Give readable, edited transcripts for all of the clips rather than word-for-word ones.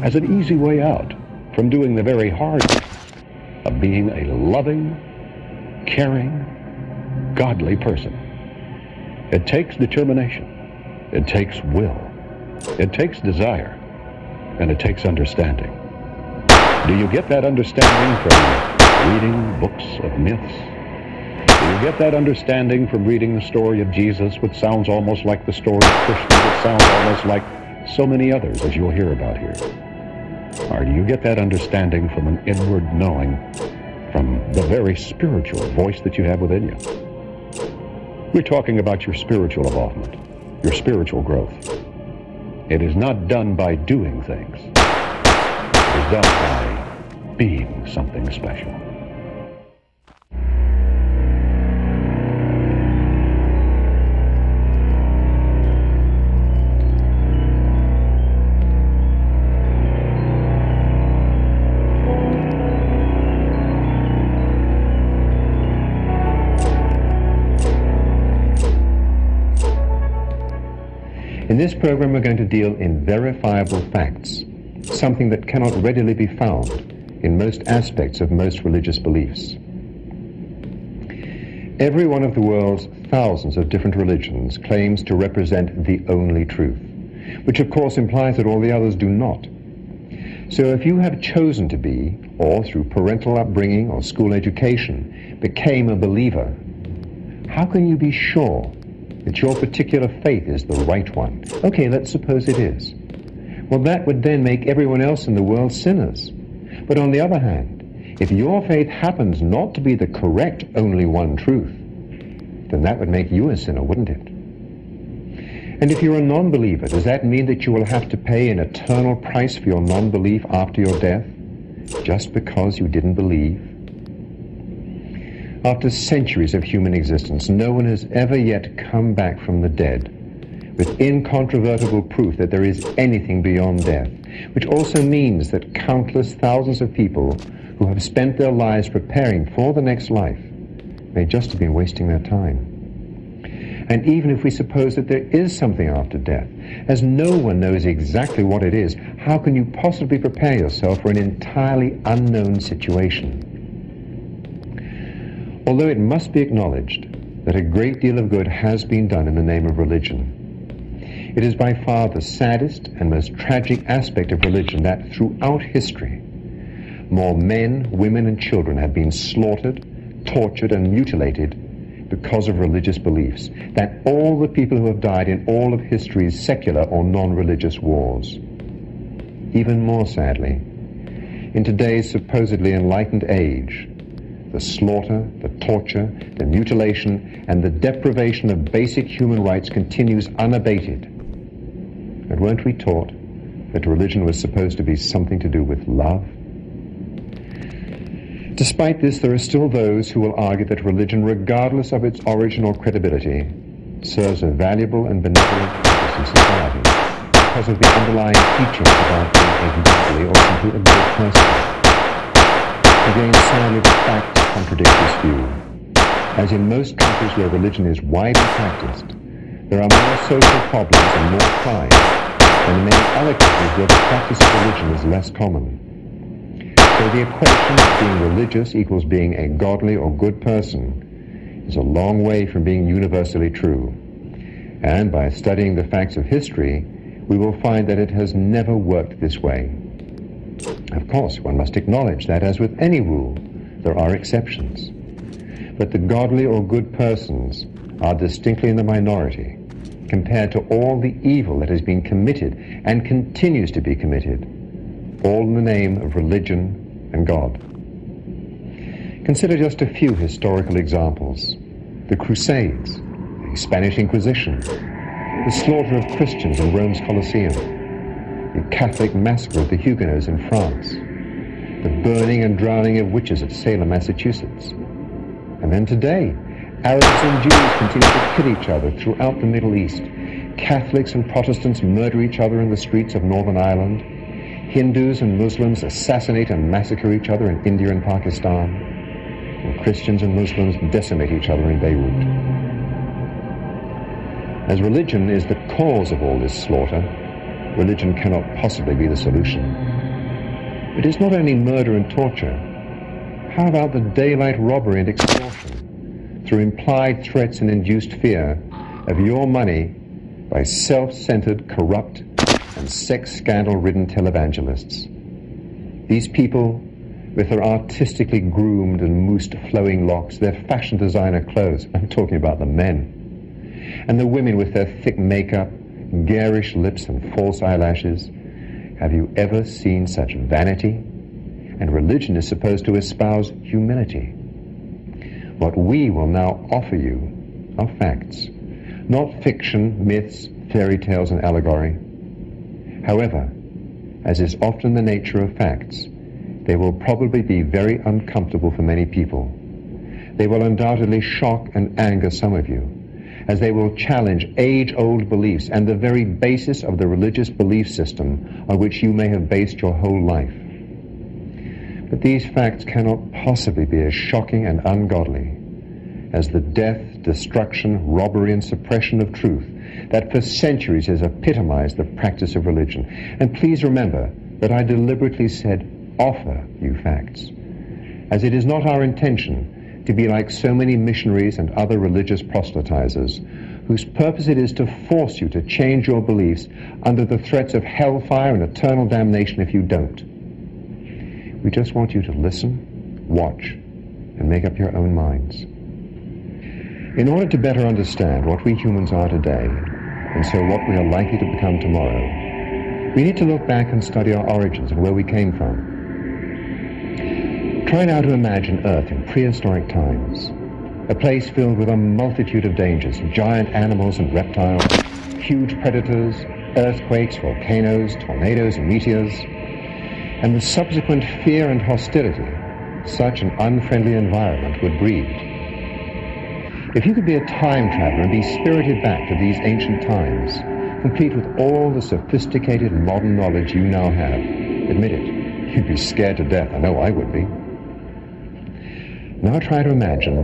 as an easy way out from doing the very hard of being a loving, caring, godly person. It takes determination, it takes will, it takes desire, and it takes understanding. Do you get that understanding from reading books of myths? Do you get that understanding from reading the story of Jesus, which sounds almost like the story of Krishna, which sounds almost like so many others as you'll hear about here? Or do you get that understanding from an inward knowing, from the very spiritual voice that you have within you? We're talking about your spiritual evolvement, your spiritual growth. It is not done by doing things. It is done by being something special. In this program, we're going to deal in verifiable facts, something that cannot readily be found in most aspects of most religious beliefs. Every one of the world's thousands of different religions claims to represent the only truth, which of course implies that all the others do not. So if you have chosen to be, or through parental upbringing or school education, became a believer, how can you be sure that your particular faith is the right one? Okay, let's suppose it is. Well, that would then make everyone else in the world sinners. But on the other hand, if your faith happens not to be the correct only one truth, then that would make you a sinner, wouldn't it? And if you're a non-believer, does that mean that you will have to pay an eternal price for your non-belief after your death, just because you didn't believe? After centuries of human existence, no one has ever yet come back from the dead with incontrovertible proof that there is anything beyond death, which also means that countless thousands of people who have spent their lives preparing for the next life may just have been wasting their time. And even if we suppose that there is something after death, as no one knows exactly what it is, how can you possibly prepare yourself for an entirely unknown situation? Although it must be acknowledged that a great deal of good has been done in the name of religion, it is by far the saddest and most tragic aspect of religion that throughout history, more men, women, and children have been slaughtered, tortured, and mutilated because of religious beliefs than all the people who have died in all of history's secular or non-religious wars. Even more sadly, in today's supposedly enlightened age, the slaughter, the torture, the mutilation, and the deprivation of basic human rights continues unabated. And weren't we taught that religion was supposed to be something to do with love? Despite this, there are still those who will argue that religion, regardless of its origin or credibility, serves a valuable and benevolent purpose in society because of the underlying teachings about being a godly or simply a good person. Again, sadly, the facts contradict this view. As in most countries where religion is widely practiced, there are more social problems and more crime than in many other countries where the practice of religion is less common. So the equation of being religious equals being a godly or good person is a long way from being universally true. And by studying the facts of history, we will find that it has never worked this way. Of course, one must acknowledge that, as with any rule, there are exceptions. But the godly or good persons are distinctly in the minority compared to all the evil that has been committed and continues to be committed, all in the name of religion and God. Consider just a few historical examples. The Crusades, the Spanish Inquisition, the slaughter of Christians in Rome's Colosseum, the Catholic massacre of the Huguenots in France, the burning and drowning of witches at Salem, Massachusetts. And then today, Arabs and Jews continue to kill each other throughout the Middle East. Catholics and Protestants murder each other in the streets of Northern Ireland. Hindus and Muslims assassinate and massacre each other in India and Pakistan. And Christians and Muslims decimate each other in Beirut. As religion is the cause of all this slaughter, religion cannot possibly be the solution. It is not only murder and torture. How about the daylight robbery and extortion through implied threats and induced fear of your money by self-centered, corrupt, and sex scandal-ridden televangelists? These people, with their artistically groomed and moosed flowing locks, their fashion designer clothes, I'm talking about the men, and the women with their thick makeup, garish lips and false eyelashes. Have you ever seen such vanity? And religion is supposed to espouse humility. What we will now offer you are facts, not fiction, myths, fairy tales, and allegory. However, as is often the nature of facts, they will probably be very uncomfortable for many people. They will undoubtedly shock and anger some of you, as they will challenge age-old beliefs and the very basis of the religious belief system on which you may have based your whole life. But these facts cannot possibly be as shocking and ungodly as the death, destruction, robbery, and suppression of truth that for centuries has epitomized the practice of religion. And please remember that I deliberately said offer you facts, as it is not our intention to be like so many missionaries and other religious proselytizers whose purpose it is to force you to change your beliefs under the threats of hellfire and eternal damnation if you don't. We just want you to listen, watch, and make up your own minds. In order to better understand what we humans are today, and so what we are likely to become tomorrow, we need to look back and study our origins and where we came from. Try now to imagine Earth in prehistoric times, a place filled with a multitude of dangers, giant animals and reptiles, huge predators, earthquakes, volcanoes, tornadoes, and meteors, and the subsequent fear and hostility such an unfriendly environment would breed. If you could be a time traveler and be spirited back to these ancient times, complete with all the sophisticated modern knowledge you now have, admit it, you'd be scared to death. I know I would be. Now try to imagine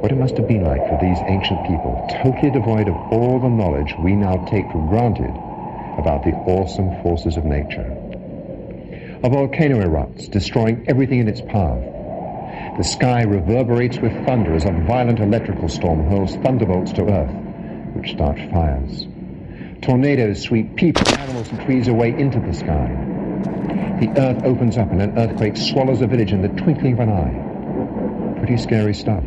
what it must have been like for these ancient people, totally devoid of all the knowledge we now take for granted about the awesome forces of nature. A volcano erupts, destroying everything in its path. The sky reverberates with thunder as a violent electrical storm hurls thunderbolts to earth, which start fires. Tornadoes sweep people, animals, and trees away into the sky. The earth opens up and an earthquake swallows a village in the twinkling of an eye. Pretty scary stuff,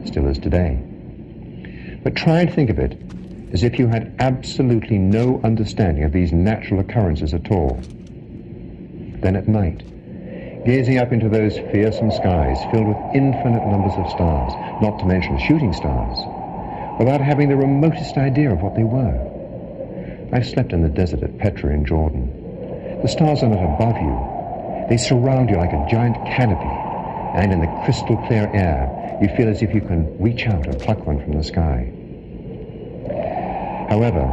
still is today. But try and think of it as if you had absolutely no understanding of these natural occurrences at all. Then at night, gazing up into those fearsome skies filled with infinite numbers of stars, not to mention shooting stars, without having the remotest idea of what they were. I've slept in the desert at Petra in Jordan. The stars are not above you. They surround you like a giant canopy, and in the crystal clear air, you feel as if you can reach out and pluck one from the sky. However,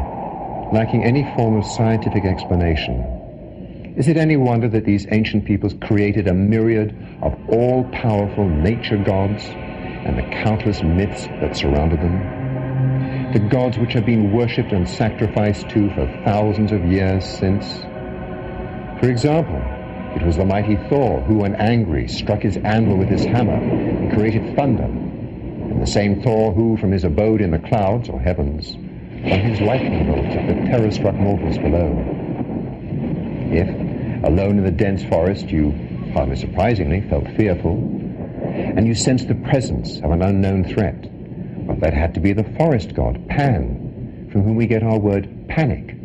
lacking any form of scientific explanation, is it any wonder that these ancient peoples created a myriad of all-powerful nature gods and the countless myths that surrounded them? The gods which have been worshipped and sacrificed to for thousands of years since. For example, it was the mighty Thor who, when angry, struck his anvil with his hammer and created thunder, and the same Thor who, from his abode in the clouds or heavens, flung his lightning bolts at the terror-struck mortals below. If, alone in the dense forest, you, hardly surprisingly, felt fearful, and you sensed the presence of an unknown threat, well, that had to be the forest god, Pan, from whom we get our word panic.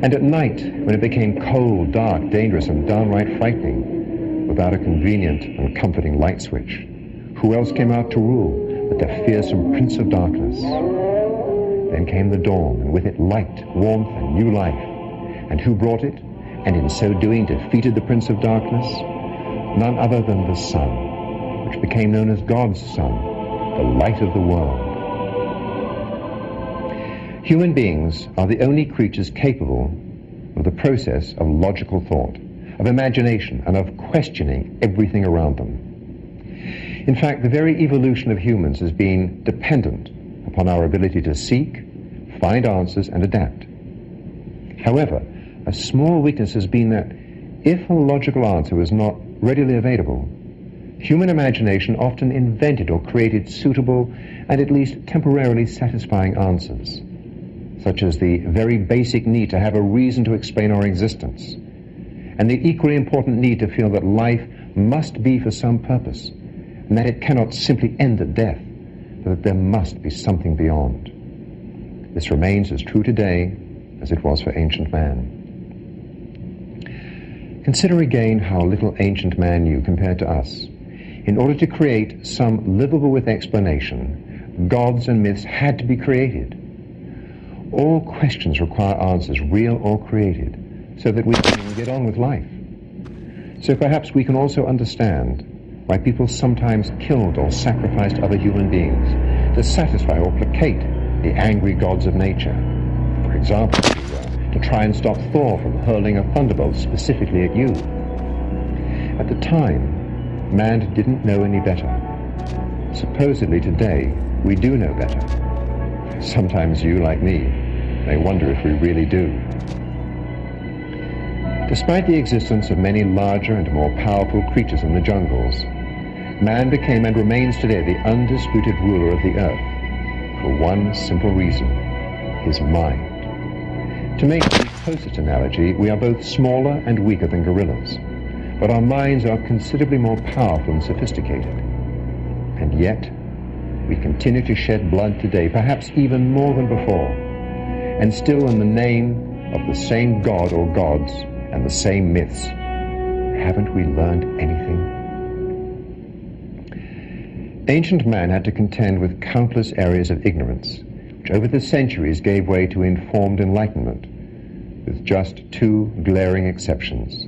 And at night, when it became cold, dark, dangerous, and downright frightening, without a convenient and comforting light switch, who else came out to rule but the fearsome Prince of Darkness? Then came the dawn, and with it light, warmth, and new life. And who brought it, and in so doing defeated the Prince of Darkness? None other than the sun, which became known as God's sun, the light of the world. Human beings are the only creatures capable of the process of logical thought, of imagination, and of questioning everything around them. In fact, the very evolution of humans has been dependent upon our ability to seek, find answers, and adapt. However, a small weakness has been that if a logical answer was not readily available, human imagination often invented or created suitable and at least temporarily satisfying answers, such as the very basic need to have a reason to explain our existence, and the equally important need to feel that life must be for some purpose, and that it cannot simply end at death, but that there must be something beyond. This remains as true today as it was for ancient man. Consider again how little ancient man knew compared to us. In order to create some livable with explanation, gods and myths had to be created. All questions require answers, real or created, so that we can get on with life. So perhaps we can also understand why people sometimes killed or sacrificed other human beings to satisfy or placate the angry gods of nature. For example, to try and stop Thor from hurling a thunderbolt specifically at you. At the time, man didn't know any better. Supposedly today, we do know better. Sometimes you, like me, may wonder if we really do. Despite the existence of many larger and more powerful creatures in the jungles, man became and remains today the undisputed ruler of the earth for one simple reason: his mind. To make the closest analogy, we are both smaller and weaker than gorillas, but our minds are considerably more powerful and sophisticated. And yet, we continue to shed blood today, perhaps even more than before, and still in the name of the same god or gods and the same myths. Haven't we learned anything? Ancient man had to contend with countless areas of ignorance, which over the centuries gave way to informed enlightenment, with just two glaring exceptions.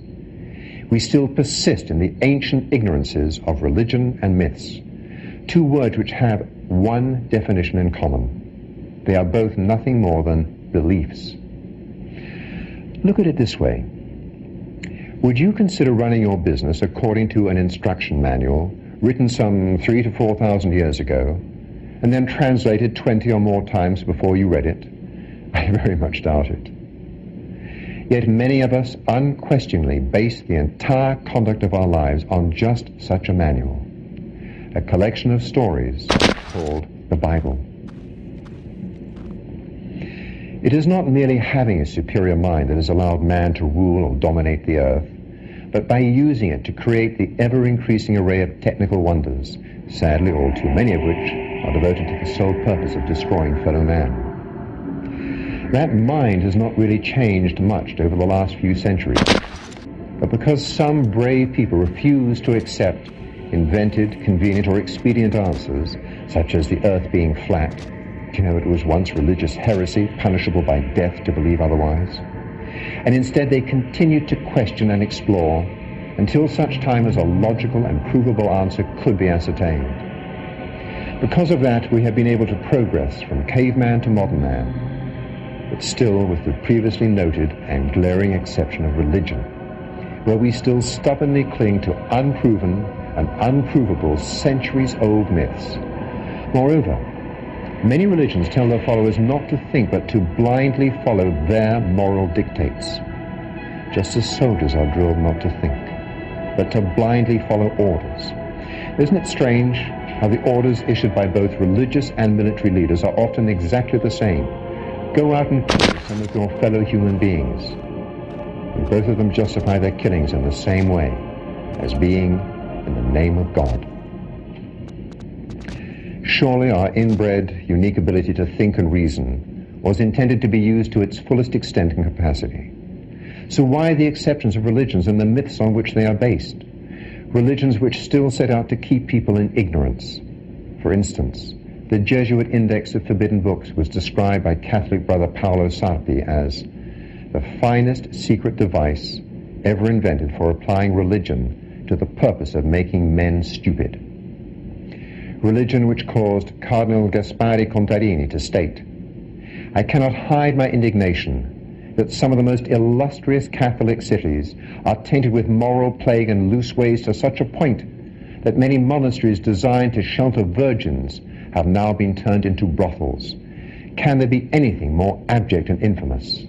We still persist in the ancient ignorances of religion and myths, two words which have one definition in common. They are both nothing more than beliefs. Look at it this way. Would you consider running your business according to an instruction manual written some 3,000 to 4,000 years ago, and then translated 20 or more times before you read it? I very much doubt it. Yet many of us unquestioningly base the entire conduct of our lives on just such a manual, a collection of stories called the Bible. It is not merely having a superior mind that has allowed man to rule or dominate the earth, but by using it to create the ever-increasing array of technical wonders, sadly all too many of which are devoted to the sole purpose of destroying fellow man. That mind has not really changed much over the last few centuries, but because some brave people refuse to accept invented, convenient, or expedient answers, such as the earth being flat, it was once religious heresy, punishable by death to believe otherwise, and instead they continued to question and explore until such time as a logical and provable answer could be ascertained. Because of that, we have been able to progress from caveman to modern man, but still with the previously noted and glaring exception of religion, where we still stubbornly cling to unproven and unprovable centuries-old myths. Moreover, many religions tell their followers not to think, but to blindly follow their moral dictates, just as soldiers are drilled not to think, but to blindly follow orders. Isn't it strange how the orders issued by both religious and military leaders are often exactly the same? Go out and kill some of your fellow human beings. And both of them justify their killings in the same way, as being in the name of God. Surely our inbred, unique ability to think and reason was intended to be used to its fullest extent and capacity. So why the exceptions of religions and the myths on which they are based? Religions which still set out to keep people in ignorance. For instance, the Jesuit Index of Forbidden Books was described by Catholic brother Paolo Sarpi as the finest secret device ever invented for applying religion to the purpose of making men stupid. Religion which caused Cardinal Gaspari Contarini to state, "I cannot hide my indignation that some of the most illustrious Catholic cities are tainted with moral plague and loose ways to such a point that many monasteries designed to shelter virgins have now been turned into brothels. Can there be anything more abject and infamous?